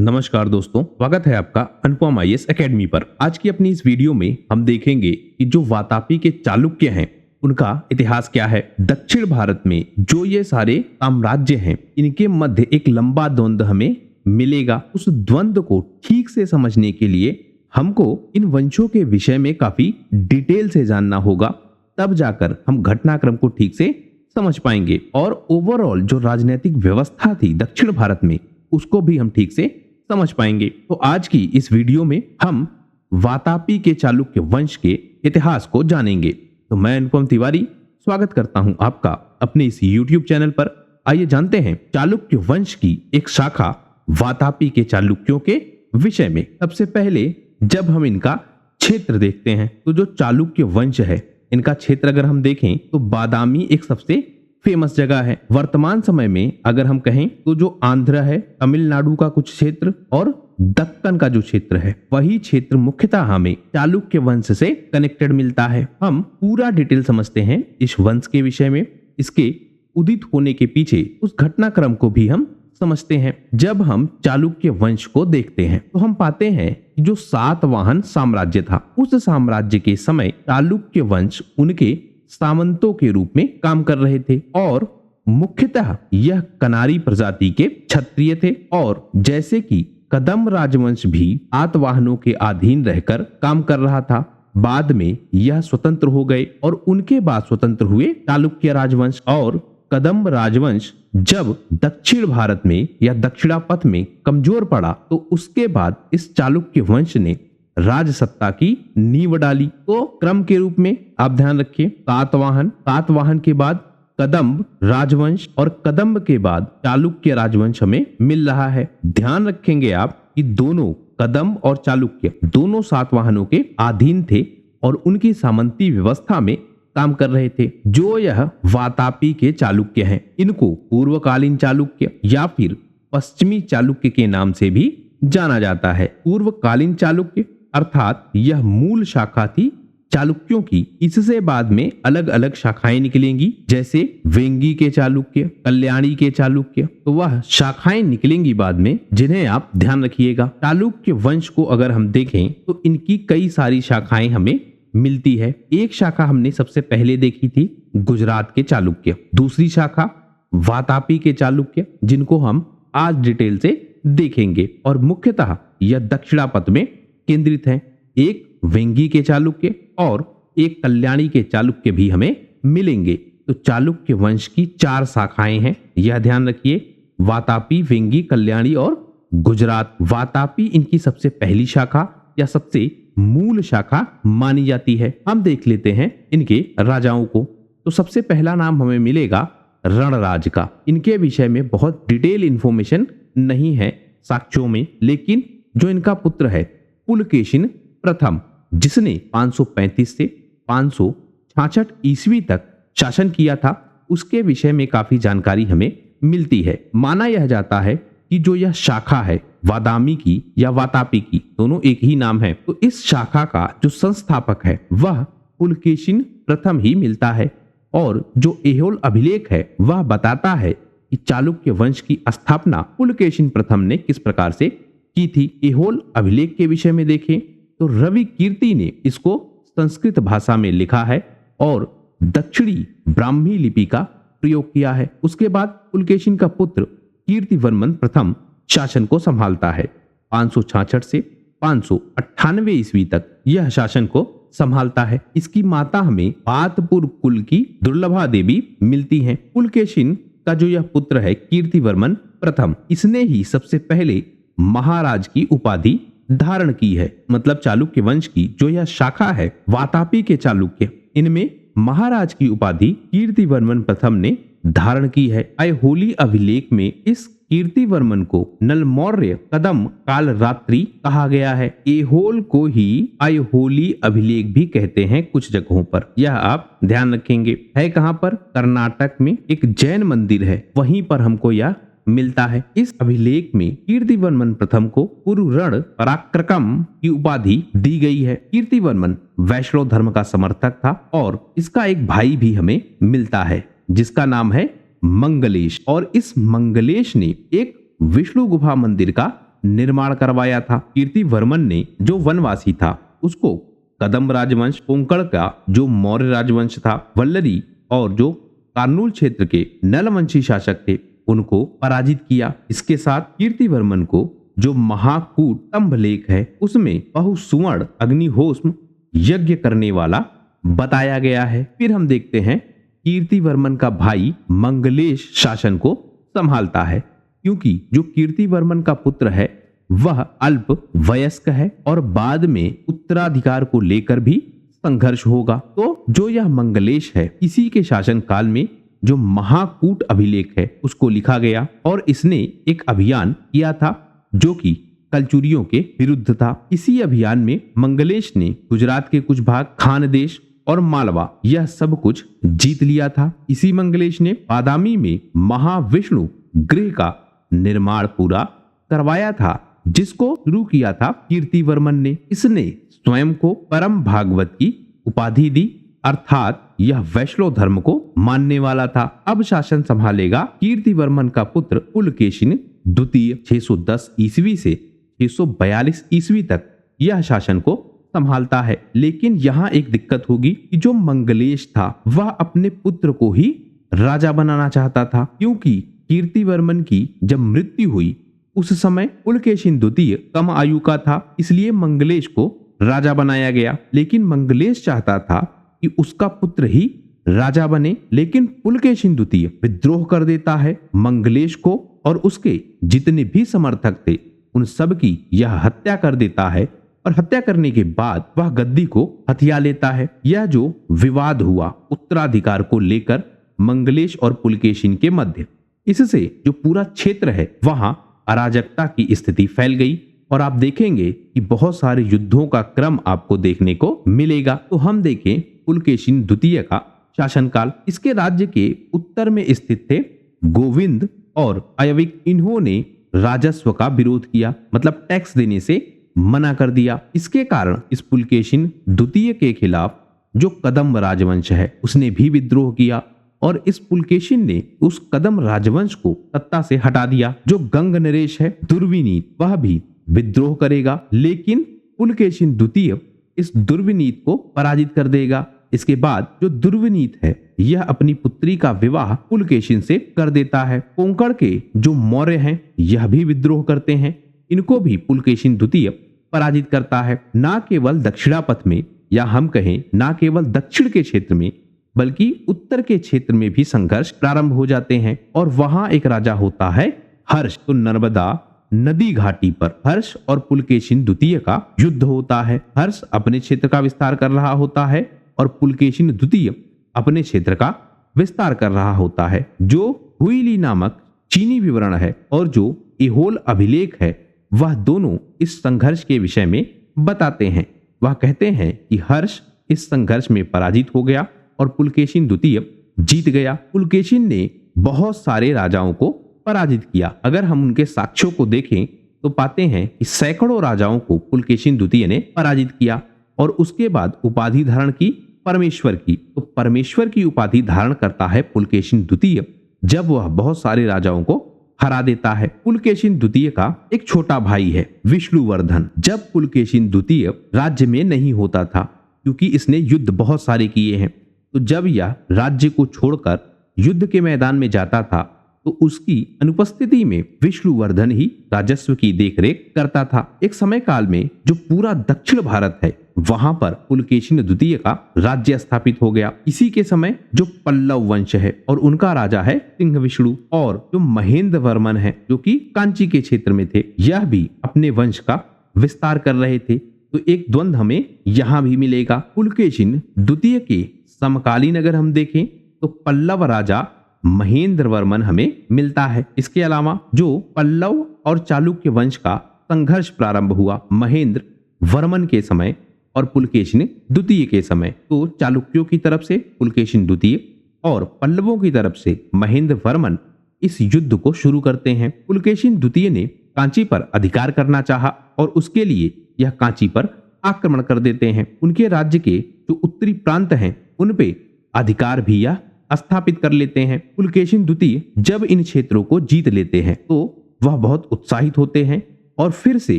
नमस्कार दोस्तों, स्वागत है आपका अनुपम आईएएस एकेडमी पर। आज की अपनी इस वीडियो में हम देखेंगे कि जो वातापी के चालुक्य हैं उनका इतिहास क्या है। दक्षिण भारत में जो ये सारे साम्राज्य हैं इनके मध्य एक लंबा द्वंद्व हमें मिलेगा। उस द्वंद्व को ठीक से समझने के लिए हमको इन वंशों के विषय में काफी डिटेल से जानना होगा, तब जाकर हम घटनाक्रम को ठीक से समझ पाएंगे और ओवरऑल जो राजनीतिक व्यवस्था थी दक्षिण भारत में उसको भी हम ठीक से समझ पाएंगे। तो आज की इस वीडियो में हम वातापी के चालुक्य वंश के इतिहास को जानेंगे। तो मैं अनुपम तिवारी स्वागत करता हूं आपका अपने इस YouTube चैनल पर। आइए जानते हैं चालुक्य वंश की एक शाखा वातापी के चालुक्यों के विषय में। सबसे पहले जब हम इनका क्षेत्र देखते हैं तो जो चालुक्य वंश है इनका क्षेत्र अगर हम देखें तो बादामी एक सबसे फेमस जगह है। वर्तमान समय में अगर हम कहें तो जो आंध्र है, तमिलनाडु का कुछ क्षेत्र और दक्कन का जो क्षेत्र है वही क्षेत्र मुख्यतः हमें चालुक्य वंश से कनेक्टेड मिलता है। हम पूरा डिटेल समझते हैं इस वंश के विषय में, इसके उदित होने के पीछे उस घटनाक्रम को भी हम समझते हैं। जब हम चालुक्य वंश को देखते हैं तो हम पाते हैं कि जो सातवाहन साम्राज्य था उस साम्राज्य के समय चालुक्य वंश उनके सामंतों के रूप में काम कर रहे थे और मुख्यतः यह कनारी प्रजाति के क्षत्रिय थे। और जैसे कि कदम राजवंश भी सातवाहनों के अधीन रहकर काम कर रहा था, बाद में यह स्वतंत्र हो गए और उनके बाद स्वतंत्र हुए चालुक्य राजवंश। और कदम राजवंश जब दक्षिण भारत में या दक्षिणापथ में कमजोर पड़ा तो उसके बाद इस चालुक्य वंश ने राजसत्ता की नींव डाली। तो क्रम के रूप में आप ध्यान रखिए, सातवाहन के बाद कदम्ब राजवंश और कदम्ब के बाद चालुक्य राजवंश हमें मिल रहा है। ध्यान रखेंगे आप कि दोनों कदम्ब और चालुक्य दोनों सातवाहनों के अधीन थे और उनकी सामंती व्यवस्था में काम कर रहे थे। जो यह वातापी के चालुक्य हैं इनको पूर्वकालीन चालुक्य या फिर पश्चिमी चालुक्य के नाम से भी जाना जाता है। पूर्वकालीन चालुक्य अर्थात यह मूल शाखा थी चालुक्यों की। इससे बाद में अलग अलग शाखाएं निकलेंगी, जैसे वेंगी के चालुक्य, कल्याणी के चालुक्य। तो वह शाखाएं निकलेंगी बाद में, जिन्हें आप ध्यान रखिएगा। चालुक्य वंश को अगर हम देखें तो इनकी कई सारी शाखाएं हमें मिलती है। एक शाखा हमने सबसे पहले देखी थी गुजरात के चालुक्य, दूसरी शाखा वातापी के चालुक्य जिनको हम आज डिटेल से देखेंगे और मुख्यतः यह दक्षिणापथ में केंद्रित है। एक वेंगी के चालुक्य और एक कल्याणी के चालुक्य भी हमें मिलेंगे। तो चालुक्य वंश की 4 शाखाएं हैं, यह ध्यान रखिए, वातापी, वेंगी, कल्याणी और गुजरात। वातापी इनकी सबसे पहली शाखा या सबसे मूल शाखा मानी जाती है। हम देख लेते हैं इनके राजाओं को। तो सबसे पहला नाम हमें मिलेगा रणराज का। इनके विषय में बहुत डिटेल इंफॉर्मेशन नहीं है साक्ष्यों में, लेकिन जो इनका पुत्र है पुलकेशिन प्रथम, जिसने 535 से 566 ईस्वी तक शासन किया था, उसके विषय में काफी जानकारी हमें मिलती है। माना यह जाता है कि जो यह शाखा है वादामी की या वातापी की, दोनों एक ही नाम है, तो इस शाखा का जो संस्थापक है वह पुलकेशिन प्रथम ही मिलता है। और जो एहोल अभिलेख है वह बताता है कि चालुक्य वंश की स्थापना पुलकेशिन प्रथम ने किस प्रकार से की थी। एहोल अभिलेख के विषय में देखें तो रवि कीर्ति ने इसको संस्कृत भाषा में लिखा है और दक्षिणी ब्राह्मी लिपि का प्रयोग किया है। उसके बाद पुलकेशिन का पुत्र कीर्तिवर्मन प्रथम शासन को संभालता है। 566 से 598 ईस्वी तक यह शासन को संभालता है। इसकी माता हमें पातपुर कुल की दुर्लभा देवी मिलती हैं। पुलकेशिन का जो यह पुत्र है कीर्तिवर्मन प्रथम, इसने ही सबसे पहले महाराज की उपाधि धारण की है। मतलब चालुक्य वंश की जो यह शाखा है वातापी के चालुक्य, इनमें महाराज की उपाधि कीर्तिवर्मन प्रथम ने धारण की है। ऐहोली अभिलेख में इस कीर्तिवर्मन को नलमौर्य कदम काल रात्रि कहा गया है। एहोल को ही ऐहोली अभिलेख भी कहते हैं कुछ जगहों पर, यह आप ध्यान रखेंगे। है कहां पर? कर्नाटक में एक जैन मंदिर है, वहीं पर हमको यह मिलता है। इस अभिलेख में कीर्तिवर्मन प्रथम को पुरुरण पराक्रम की उपाधि दी गई है। कीर्तिवर्मन वैष्णव धर्म का समर्थक था और इसका एक भाई भी हमें मिलता है जिसका नाम है मंगलेश, और इस मंगलेश ने एक विष्णु गुफा मंदिर का निर्माण करवाया था। कीर्तिवर्मन ने जो वनवासी था उसको कदम राजवंश, कोंकण का जो मौर्य राजवंश था, वल्लरी और जो कार्नूल क्षेत्र के नलवंशी शासक थे उनको पराजित किया। इसके साथ कीर्तिवर्मन को जो महाकूट स्तंभलेख है उसमें बहुसुवर्ण अग्निहोत्र यज्ञ करने वाला बताया गया है। फिर हम देखते हैं कीर्तिवर्मन का भाई मंगलेश शासन को संभालता है, क्योंकि जो कीर्तिवर्मन का पुत्र है वह अल्प वयस्क है और बाद में उत्तराधिकार को लेकर भी संघर्ष होगा। तो जो यह मंगलेश है, इसी के शासन काल में जो महाकूट अभिलेख है उसको लिखा गया और इसने एक अभियान किया था जो कि कलचुरियों के विरुद्ध था। इसी अभियान में मंगलेश ने गुजरात के कुछ भाग, खानदेश और मालवा यह सब कुछ जीत लिया था। इसी मंगलेश ने बादामी में महाविष्णु गृह का निर्माण पूरा करवाया था, जिसको शुरू किया था कीर्तिवर्मन ने। इसने स्वयं को परम भागवत की उपाधि दी, अर्थात यह वैष्णव धर्म को मानने वाला था। अब शासन संभालेगा कीर्तिवर्मन का पुत्र पुलकेशिन द्वितीय। 610 ईस्वी से 642 ईस्वी तक यह शासन को संभालता है। लेकिन यहाँ एक दिक्कत होगी कि जो मंगलेश था वह अपने पुत्र को ही राजा बनाना चाहता था, क्योंकि कीर्तिवर्मन की जब मृत्यु हुई उस समय पुलकेशिन द्वितीय कम आयु का था, इसलिए मंगलेश को राजा बनाया गया। लेकिन मंगलेश चाहता था कि उसका पुत्र ही राजा बने, लेकिन पुलकेशिन द्वितीय विद्रोह कर देता है। मंगलेश को और उसके जितने भी समर्थक थे उन सब की यह हत्या कर देता है और हत्या करने के बाद वह गद्दी को हथिया लेता है। यह जो विवाद हुआ उत्तराधिकार को लेकर मंगलेश और पुलकेशिन के मध्य, इससे जो पूरा क्षेत्र है वहां अराजकता की स्थिति फैल गई और आप देखेंगे कि बहुत सारे युद्धों का क्रम आपको देखने को मिलेगा। तो हम देखें पुलकेशिन द्वितीय का शासनकाल। इसके राज्य के उत्तर में स्थित थे गोविंद और अयविक। इन्होंने राजस्व का विरोध किया, मतलब टैक्स देने से मना कर दिया। इसके कारण इस पुलकेशिन द्वितीय के खिलाफ जो कदम राजवंश है उसने भी विद्रोह किया और इस पुलकेशिन ने उस कदम राजवंश को सत्ता से हटा दिया। जो गंग नरेश है दुर्विनीत, वह भी विद्रोह करेगा, लेकिन पुलकेशिन द्वितीय इस दुर्विनीत को पराजित कर देगा। इसके बाद जो दुर्विनीत है यह अपनी पुत्री का विवाह पुलकेशिन से कर देता है। कोंकण के जो मौर्य हैं यह भी विद्रोह करते हैं, इनको भी पुलकेशिन द्वितीय पराजित करता है। ना केवल दक्षिणापथ में या हम कहें ना केवल दक्षिण के क्षेत्र में बल्कि उत्तर के क्षेत्र में भी संघर्ष प्रारंभ हो जाते हैं और वहां एक राजा होता है हर्ष। तो नर्मदा नदी घाटी पर हर्ष और पुलकेशिन द्वितीय का युद्ध होता है। हर्ष अपने क्षेत्र का विस्तार कर रहा होता है और पुलकेशिन द्वितीय अपने क्षेत्र का विस्तार कर रहा होता है। जो हुईली नामक चीनी विवरण है और जो एहोल अभिलेख है वह दोनों इस संघर्ष के विषय में बताते हैं। वह कहते हैं कि हर्ष इस संघर्ष में पराजित हो गया और पुलकेशिन द्वितीय जीत गया। पुलकेशिन ने बहुत सारे राजाओं को पराजित किया। अगर हम उनके साक्ष्यों को देखें तो पाते हैं कि सैकड़ों राजाओं को पुलकेशिन द्वितीय ने पराजित किया और उसके बाद उपाधि धारण की परमेश्वर की। तो परमेश्वर की उपाधि धारण करता है पुलकेशिन द्वितीय जब वह बहुत सारे राजाओं को हरा देता है। पुलकेशिन द्वितीय का एक छोटा भाई है विष्णुवर्धन। जब पुलकेशिन द्वितीय राज्य में नहीं होता था, क्योंकि इसने युद्ध बहुत सारे किए हैं, तो जब यह राज्य को छोड़कर युद्ध के मैदान में जाता था तो उसकी अनुपस्थिति में विष्णुवर्धन ही राजस्व की देखरेख करता था। एक समय काल में जो पूरा दक्षिण भारत है वहां पर पुलकेशिन द्वितीय का राज्य स्थापित हो गया। इसी के समय जो पल्लव वंश है और उनका राजा है सिंह विष्णु, और जो महेंद्र वर्मन है जो कि कांची के क्षेत्र में थे, यह भी अपने वंश का विस्तार कर रहे थे। तो एक द्वंद्व हमें यहाँ भी मिलेगा। पुलकेशिन द्वितीय के समकालीन अगर हम देखें तो पल्लव राजा महेंद्र वर्मन हमें मिलता है। इसके अलावा जो पल्लव और चालुक्य वंश का संघर्ष प्रारंभ हुआ महेंद्र वर्मन के समय और पुलकेशिन द्वितीय के समय, तो चालुक्यों की तरफ से पुलकेशिन द्वितीय और पल्लवों की तरफ से महेंद्र वर्मन इस युद्ध को शुरू करते हैं। पुलकेशिन द्वितीय ने कांची पर अधिकार करना चाहा और उसके लिए यह कांची पर आक्रमण कर देते हैं। उनके राज्य के जो उत्तरी प्रांत हैं उन पे अधिकार भी यह स्थापित कर लेते हैं। पुलकेशिन द्वितीय जब इन क्षेत्रों को जीत लेते हैं तो वह बहुत उत्साहित होते हैं और फिर से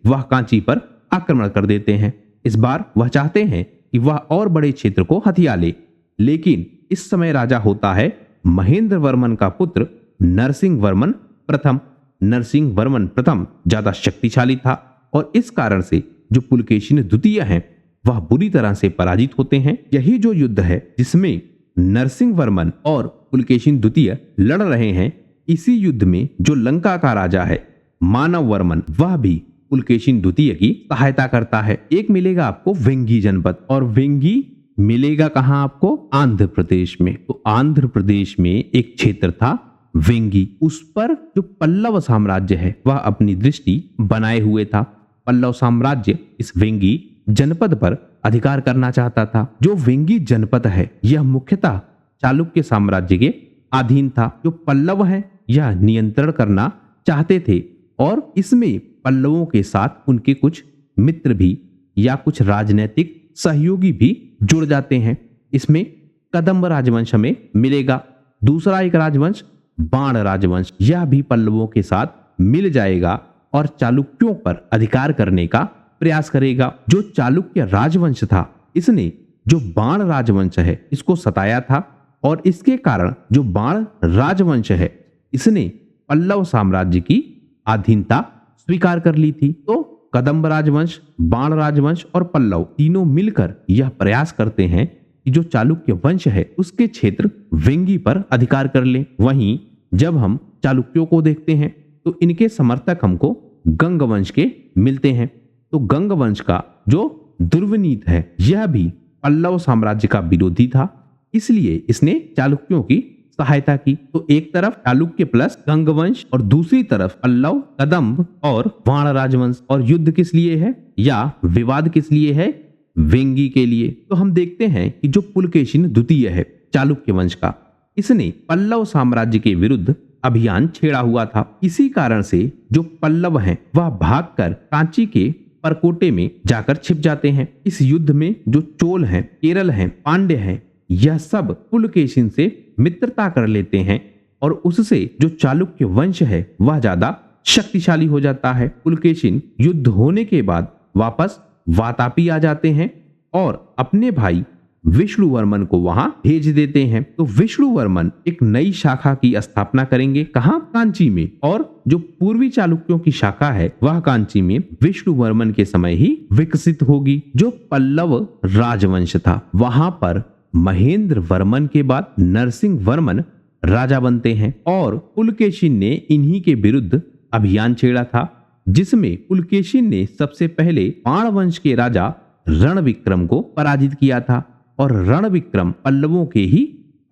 वह कांची पर आक्रमण कर देते हैं। इस बार वह चाहते हैं कि वह और बड़े क्षेत्र को हथिया ले, लेकिन इस समय राजा होता है महेंद्र वर्मन का पुत्र नरसिंह वर्मन प्रथम। नरसिंह वर्मन प्रथम ज्यादा शक्तिशाली था और इस कारण से जो पुलकेशिन द्वितीय हैं वह बुरी तरह से पराजित होते हैं। यही जो युद्ध है जिसमें नरसिंह वर्मन और पुलकेशिन द्वितीय लड़ रहे हैं, इसी युद्ध में जो लंका का राजा है मानव वर्मन, वह भी पुलकेशिन द्वितीय की सहायता करता है। एक मिलेगा आपको वेंगी जनपद, और वेंगी मिलेगा कहां आपको? आंध्र प्रदेश में। तो आंध्र प्रदेश में एक क्षेत्र था वेंगी, उस पर जो पल्लव साम्राज्य है वह अपनी दृष्टि बनाए हुए था। पल्लव साम्राज्य इस वेंगी जनपद पर अधिकार करना चाहता था। जो वेंगी जनपद है यह मुख्यतः चालुक्य साम्राज्य के अधीन था। जो पल्लव है यह नियंत्रण करना चाहते थे और इसमें पल्लवों के साथ उनके कुछ मित्र भी या कुछ राजनीतिक सहयोगी भी जुड़ जाते हैं। इसमें कदम्ब राजवंश हमें मिलेगा। दूसरा एक राजवंश बाण राजवंश, यह भी पल्लवों के साथ मिल जाएगा और चालुक्यों पर अधिकार करने का प्रयास करेगा। जो चालुक्य राजवंश था इसने जो बाण राजवंश है इसको सताया था और इसके कारण जो बाण राजवंश है इसने पल्लव साम्राज्य की अधीनता स्वीकार कर ली थी। तो कदम्ब राजवंश, बाण राजवंश और पल्लव तीनों मिलकर यह प्रयास करते हैं कि जो चालुक्य वंश है उसके क्षेत्र वेंगी पर अधिकार कर ले। वहीं जब हम चालुक्यों को देखते हैं तो इनके समर्थक हमको गंग वंश के मिलते हैं। तो गंग वंश का जो दुर्विनीत है यह भी पल्लव साम्राज्य का विरोधी था, इसलिए इसने चालुक्यों की सहायता की। तो एक तरफ चालुक्य प्लस गंग वंश और दूसरी तरफ पल्लव, कदम्ब और बाण राजवंश। और युद्ध किस लिए है या विवाद किस लिए है? वेंगी के लिए। तो हम देखते हैं कि जो पुलकेशिन द्वितीय है चालुक्य वंश का, इसने पल्लव साम्राज्य के विरुद्ध अभियान छेड़ा हुआ था। इसी कारण से जो पल्लव हैं वह भागकर कांची के परकोटे में जाकर छिप जाते हैं। इस युद्ध में जो चोल हैं, केरल हैं, पांड्य हैं, यह सब पुलकेशिन से मित्रता कर लेते हैं और उससे जो चालुक्य वंश है वह ज्यादा शक्तिशाली हो जाता है। पुलकेशिन युद्ध होने के बाद वापस वातापी आ जाते हैं और अपने भाई विष्णुवर्मन को वहां भेज देते हैं। तो विष्णुवर्मन एक नई शाखा की स्थापना करेंगे। कहां? कांची में। और जो पूर्वी चालुक्यों की शाखा है वह कांची में विष्णुवर्मन के समय ही विकसित होगी। जो पल्लव राजवंश था वहां पर महेंद्र वर्मन के बाद नरसिंह वर्मन राजा बनते हैं और पुलकेशिन ने इन्हीं के विरुद्ध अभियान छेड़ा था, जिसमें पुलकेशिन ने सबसे पहले बाण वंश के राजा रणविक्रम को पराजित किया था और रणविक्रम पल्लवों के ही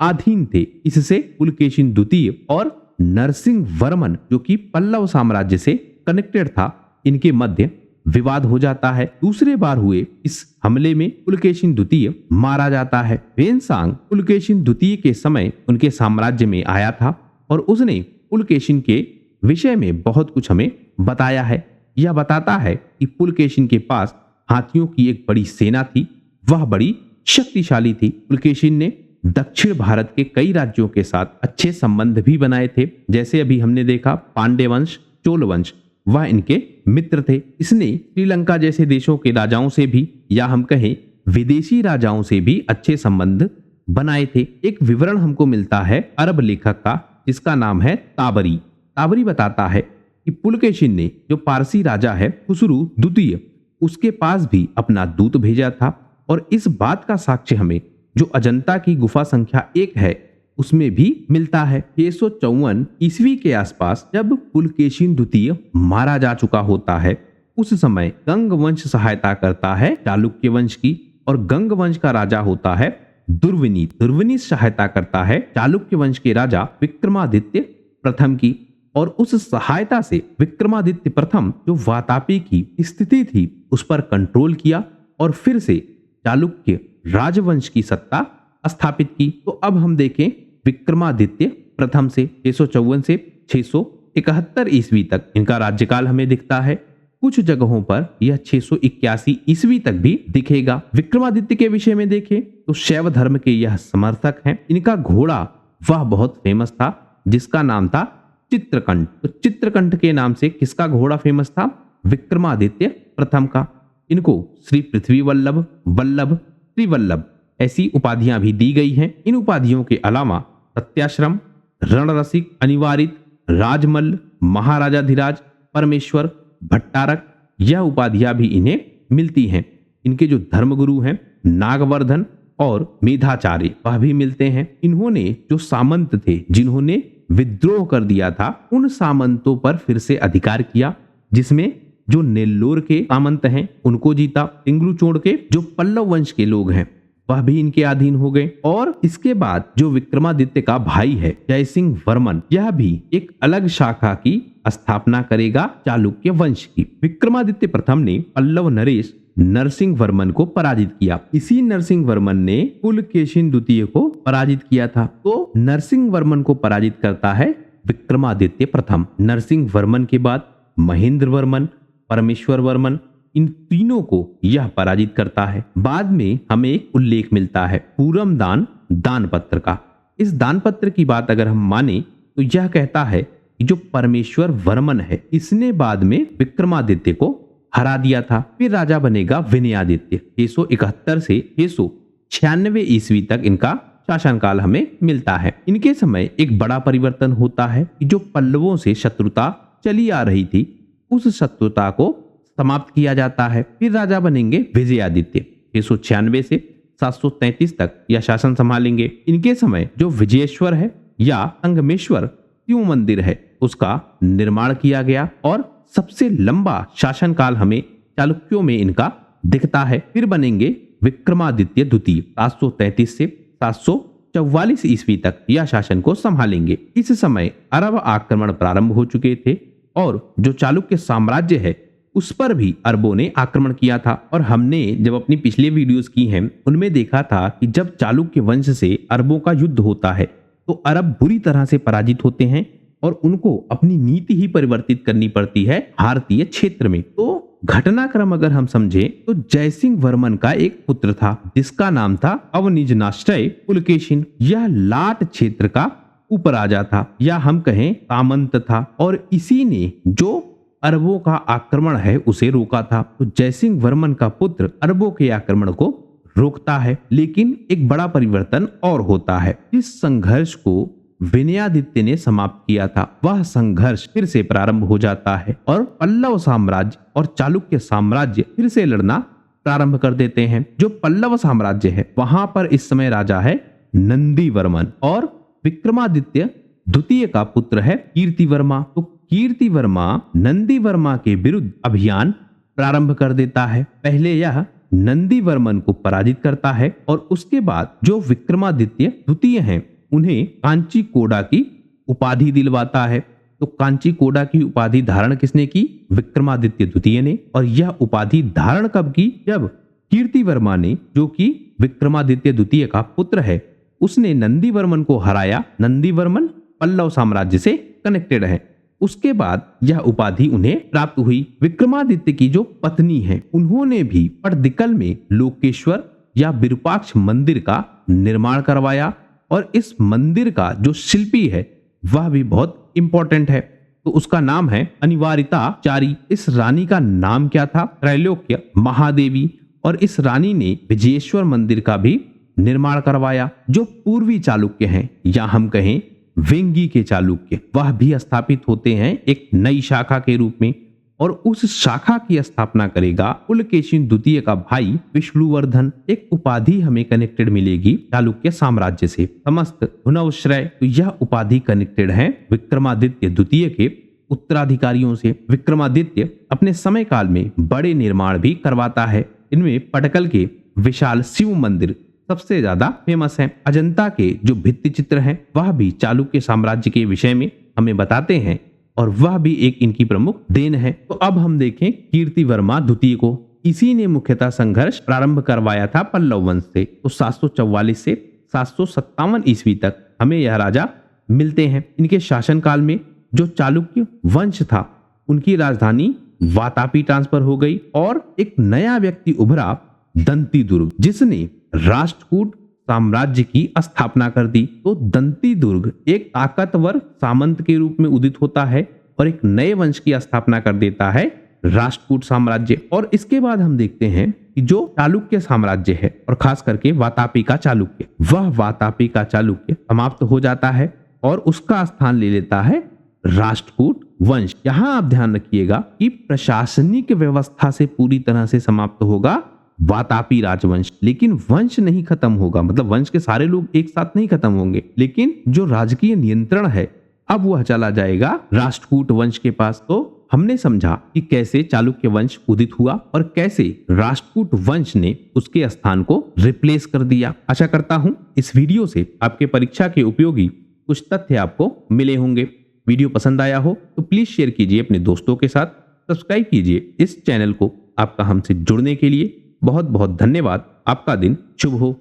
अधीन थे। इससे पुलकेशिन द्वितीय और नरसिंह वर्मन जो कि पल्लव साम्राज्य से कनेक्टेड था, इनके मध्य विवाद हो जाता है। दूसरे बार हुए इस हमले में पुलकेशिन द्वितीय मारा जाता है। वेनसांग पुलकेशिन द्वितीय के समय उनके साम्राज्य में आया था और उसने पुलकेशिन के विषय में बहुत कुछ हमें बताया है। यह बताता है कि पुलकेशिन के पास हाथियों की एक बड़ी सेना थी, वह बड़ी शक्तिशाली थी। पुलकेशिन ने दक्षिण भारत के कई राज्यों के साथ अच्छे संबंध भी बनाए थे, जैसे अभी हमने देखा पांड्य वंश, चोल वंश, वह इनके मित्र थे। इसने श्रीलंका जैसे देशों के राजाओं से भी या हम कहें विदेशी राजाओं से भी अच्छे संबंध बनाए थे। एक विवरण हमको मिलता है अरब लेखक का जिसका नाम है ताबरी। ताबरी बताता है कि पुलकेशिन ने जो पारसी राजा है खुसरू द्वितीय, उसके पास भी अपना दूत भेजा था और इस बात का साक्ष्य हमें जो अजंता की गुफा संख्या 1 है उसमें भी मिलता है। 654 ईस्वी के आसपास जब पुलकेशिन द्वितीय मारा जा चुका होता है, उस समय गंग वंश सहायता करता है चालुक्य वंश की और गंग वंश का राजा होता है दुर्विनीत। दुर्विनीत सहायता करता है चालुक्य वंश के राजा विक्रमादित्य प्रथम की और उस सहायता से विक्रमादित्य प्रथम जो वातापी की स्थिति थी उस पर कंट्रोल किया और फिर से चालुक्य राजवंश की सत्ता स्थापित की। तो अब हम देखें विक्रमादित्य प्रथम से 654 से 671 ईस्वी तक इनका राज्यकाल हमें दिखता है। कुछ जगहों पर यह 681 ईस्वी तक भी दिखेगा। विक्रमादित्य के विषय में देखें तो शैव धर्म के यह समर्थक हैं। इनका घोड़ा वह बहुत फेमस था जिसका नाम था चित्रकंठ। तो चित्रकंठ के नाम से किसका घोड़ा फेमस था? विक्रमादित्य प्रथम का। इनको श्री पृथ्वी वल्लभ, वल्लभ, त्रिवल्लभ ऐसी उपाधियां भी दी गई हैं। इन उपाधियों के अलावा सत्याश्रम, रणरसिक, अनिवारित, राजमल्ल, महाराजाधिराज, परमेश्वर, भट्टारक यह उपाधियां भी इन्हें मिलती हैं। इनके जो धर्मगुरु हैं नागवर्धन और मेधाचार्य वह भी मिलते हैं। इन्होंने जो सामंत थे जिन्होंने विद्रोह कर दिया था उन सामंतों पर फिर से अधिकार किया, जिसमें जो नेल्लोर के सामंत हैं उनको जीता। तिंगरूचोड़ के जो पल्लव वंश के लोग हैं वह भी इनके अधीन हो गए। और इसके बाद जो विक्रमादित्य का भाई है जयसिंह वर्मन, यह भी एक अलग शाखा की स्थापना करेगा चालुक्य वंश की। विक्रमादित्य प्रथम ने पल्लव नरेश नरसिंह वर्मन को पराजित किया। इसी नरसिंह वर्मन ने पुलकेशिन द्वितीय को पराजित किया था। तो नरसिंह वर्मन को पराजित करता है विक्रमादित्य प्रथम। नरसिंह वर्मन के बाद महेंद्र वर्मन, परमेश्वर वर्मन, इन तीनों को यह पराजित करता है। बाद में हमें एक उल्लेख मिलता है पूरम दान दानपत्र का। इस दानपत्र की बात अगर हम माने तो यह कहता है कि जो परमेश्वर वर्मन है इसने बाद में विक्रमादित्य को हरा दिया था। फिर राजा बनेगा विनयादित्य। 671 से 696 ईस्वी तक इनका शासनकाल हमें मिलता है। इनके समय एक बड़ा परिवर्तन होता है कि जो पल्लवों से शत्रुता चली आ रही थी उस शत्रुता को समाप्त किया जाता है। फिर राजा बनेंगे विजयादित्य। 696 से 733 तक यह शासन संभालेंगे। इनके समय जो विजयेश्वर है या संगमेश्वर शिव मंदिर है उसका निर्माण किया गया और सबसे लंबा शासनकाल हमें चालुक्यों में इनका दिखता है। फिर बनेंगे विक्रमादित्य द्वितीय। 733 से 744 ईस्वी तक यह शासन को संभालेंगे। इस समय अरब आक्रमण प्रारंभ हो चुके थे और जो चालुक्य साम्राज्य है उस पर भी अरबों ने आक्रमण किया था। और हमने जब अपनी पिछले वीडियोस की हैं उनमें देखा था कि जब चालुक्य वंश से अरबों का युद्ध होता है तो अरब बुरी तरह से पराजित होते हैं और उनको अपनी नीति ही परिवर्तित करनी पड़ती है भारतीय क्षेत्र में। तो घटनाक्रम अगर हम समझें तो जयसिंह वर्मन का एक पुत्र था जिसका नाम था अवनिजनाश्रय पुलकेशिन। यह लाट क्षेत्र का उपराजा था या हम कहें सामंत था और इसी ने जो अरबों का आक्रमण है उसे रोका था। तो जयसिंह वर्मन का पुत्र अरबों के आक्रमण को रोकता है। लेकिन एक बड़ा परिवर्तन और होता है। इस संघर्ष को विनयादित्य ने समाप्त किया था। वह संघर्ष फिर से प्रारंभ हो जाता है और पल्लव साम्राज्य और चालुक्य साम्राज्य फिर से लड़ना प्रारंभ कर देते हैं। जो पल्लव साम्राज्य है वहां पर इस समय राजा है नंदी वर्मन और विक्रमादित्य द्वितीय का पुत्र है कीर्तिवर्मा। तो कीर्तिवर्मा नंदी वर्मा के विरुद्ध अभियान प्रारंभ कर देता है। पहले यह नंदी वर्मन को पराजित करता है और उसके बाद जो विक्रमादित्य द्वितीय हैं उन्हें कांची कोडा की उपाधि दिलवाता है। तो कांची कोडा की उपाधि धारण किसने की? विक्रमादित्य द्वितीय ने। और यह उपाधि धारण कब की? जब कीर्तिवर्मा ने, जो कि विक्रमादित्य द्वितीय का पुत्र है, उसने नंदी वर्मन को हराया। नंदी वर्मन पल्लव साम्राज्य से कनेक्टेड है। उसके बाद यह उपाधि उन्हें प्राप्त हुई। विक्रमादित्य की जो पत्नी है उन्होंने भी पटदिकल में लोकेश्वर या विरूपाक्ष मंदिर का निर्माण करवाया और इस मंदिर का जो शिल्पी है वह भी बहुत इंपॉर्टेंट है। तो उसका नाम है अनिवारिताचारी। इस रानी का नाम क्या था? त्रैलोक्य महादेवी। और इस रानी ने विजयेश्वर मंदिर का भी निर्माण करवाया। जो पूर्वी चालुक्य हैं या हम कहें वेंगी के चालुक्य, वह भी स्थापित होते हैं एक नई शाखा के रूप में और उस शाखा की स्थापना करेगा पुलकेशिन द्वितीय का भाई विष्णुवर्धन। एक उपाधि हमें कनेक्टेड मिलेगी चालुक्य साम्राज्य से, समस्त हुनवश्रय। तो यह उपाधि कनेक्टेड है विक्रमादित्य द्वितीय के उत्तराधिकारियों से। विक्रमादित्य अपने समय काल में बड़े निर्माण भी करवाता है। इनमें पटकल के विशाल शिव मंदिर सबसे ज्यादा फेमस है। अजंता के जो भित्ति चित्र हैं वह भी चालुक्य साम्राज्य के विषय में हमें बताते हैं और वह भी एक इनकी प्रमुख देन है। तो अब हम देखें कीर्तिवर्मा द्वितीय को। इसी ने मुख्यतः संघर्ष प्रारंभ करवाया था पल्लव वंश से। तो 744 से 757 ईस्वी तक हमें यह राजा मिलते हैं। इनके शासनकाल में जो चालुक्य वंश था उनकी राजधानी वातापी ट्रांसफर हो गई और एक नया व्यक्ति उभरा, दंती दुर्ग, जिसने राष्ट्रकूट साम्राज्य की स्थापना कर दी। तो दंती दुर्ग एक ताकतवर सामंत के रूप में उदित होता है और एक नए वंश की स्थापना कर देता है राष्ट्रकूट साम्राज्य। और इसके बाद हम देखते हैं कि जो चालुक्य साम्राज्य है और खास करके वातापी का चालुक्य, वह वातापी का चालुक्य समाप्त हो जाता है और उसका स्थान ले लेता है राष्ट्रकूट वंश। यहाँ आप ध्यान रखिएगा कि प्रशासनिक व्यवस्था से पूरी तरह से समाप्त होगा वातापी राजवंश, लेकिन वंश नहीं खत्म होगा, मतलब वंश के सारे लोग एक साथ नहीं खत्म होंगे, लेकिन जो राजकीय नियंत्रण है अब वह चला जाएगा राष्ट्रकूट वंश के पास। तो हमने समझा कि कैसे चालुक्य वंश उदित हुआ और कैसे राष्ट्रकूट वंश ने उसके स्थान को रिप्लेस कर दिया। आशा करता हूं इस वीडियो से आपके परीक्षा के उपयोगी कुछ तथ्य आपको मिले होंगे। वीडियो पसंद आया हो तो प्लीज शेयर कीजिए अपने दोस्तों के साथ, सब्सक्राइब कीजिए इस चैनल को। आपका हमसे जुड़ने के लिए बहुत बहुत धन्यवाद। आपका दिन शुभ हो।